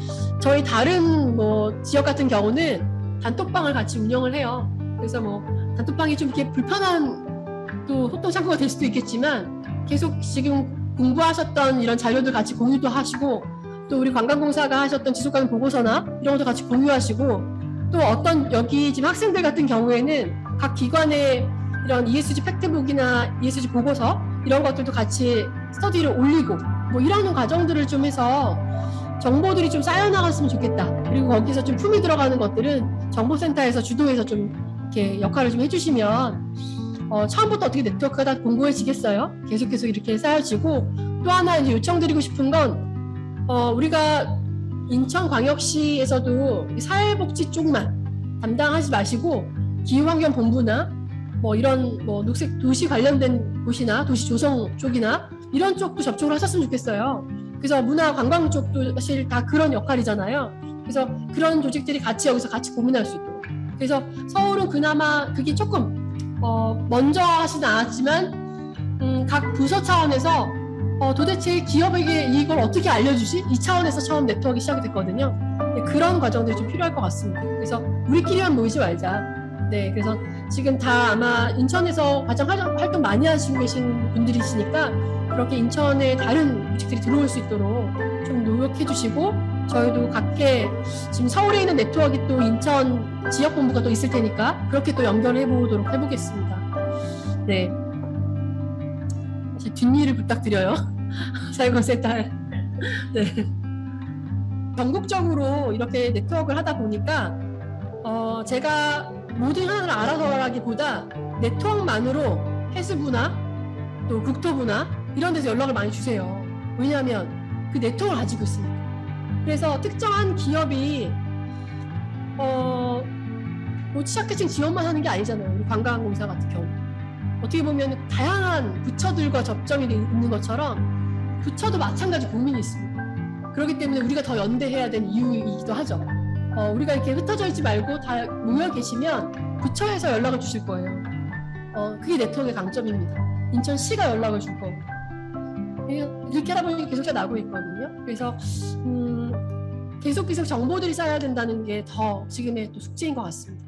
저희 다른 뭐 지역 같은 경우는 단톡방을 같이 운영을 해요. 그래서 뭐 단톡방이 좀 이렇게 불편한 또 소통 창구가 될 수도 있겠지만 계속 지금 공부하셨던 이런 자료들 같이 공유도 하시고 또 우리 관광공사가 하셨던 지속가능 보고서나 이런 것도 같이 공유하시고 또 어떤 여기 지금 학생들 같은 경우에는 각 기관의 이런 ESG 팩트북이나 ESG 보고서 이런 것들도 같이 스터디를 올리고 뭐 이런 과정들을 좀 해서 정보들이 좀 쌓여나갔으면 좋겠다. 그리고 거기서 좀 품이 들어가는 것들은 정보센터에서 주도해서 좀 이렇게 역할을 좀 해주시면 처음부터 어떻게 네트워크가 다 공고해지겠어요? 계속 이렇게 쌓여지고 또 하나 이제 요청드리고 싶은 건 우리가 인천광역시에서도 사회복지 쪽만 담당하지 마시고 기후환경본부나 뭐 이런 뭐 녹색 도시 관련된 곳이나 도시 조성 쪽이나 이런 쪽도 접촉을 하셨으면 좋겠어요. 그래서 문화 관광 쪽도 사실 다 그런 역할이잖아요. 그래서 그런 조직들이 같이 여기서 같이 고민할 수 있도록. 그래서 서울은 그나마 그게 조금 먼저 하진 않았지만 각 부서 차원에서 도대체 기업에게 이걸 어떻게 알려주지? 이 차원에서 처음 네트워크가 시작이 됐거든요. 네, 그런 과정들이 좀 필요할 것 같습니다. 그래서 우리끼리만 모이지 말자. 네, 그래서 지금 다 아마 인천에서 가장 활동 많이 하시고 계신 분들이시니까 그렇게 인천에 다른 조직들이 들어올 수 있도록 좀 노력해 주시고 저희도 각계 지금 서울에 있는 네트워크가 또 인천 지역본부가 또 있을 테니까 그렇게 또 연결해 보도록 해보겠습니다. 네. 뒷일을 부탁드려요. 사회공헌센터. 네. 전국적으로 이렇게 네트워크를 하다 보니까 제가 모든 현안을 알아서라기보다 네트워크만으로 해수부나 또 국토부나 이런 데서 연락을 많이 주세요. 왜냐하면 그 네트워크를 가지고 있으니까. 그래서 특정한 기업이 뭐 취약계층 지원만 하는 게 아니잖아요. 우리 관광공사 같은 경우. 어떻게 보면 다양한 부처들과 접점이 있는 것처럼 부처도 마찬가지 고민이 있습니다. 그렇기 때문에 우리가 더 연대해야 되는 이유이기도 하죠. 우리가 이렇게 흩어져 있지 말고 다 모여 계시면 부처에서 연락을 주실 거예요. 그게 네트워크의 강점입니다. 인천시가 연락을 줄 거고. 이렇게 하다 보니 계속 나고 있거든요. 그래서 계속 정보들이 쌓여야 된다는 게 더 지금의 또 숙제인 것 같습니다.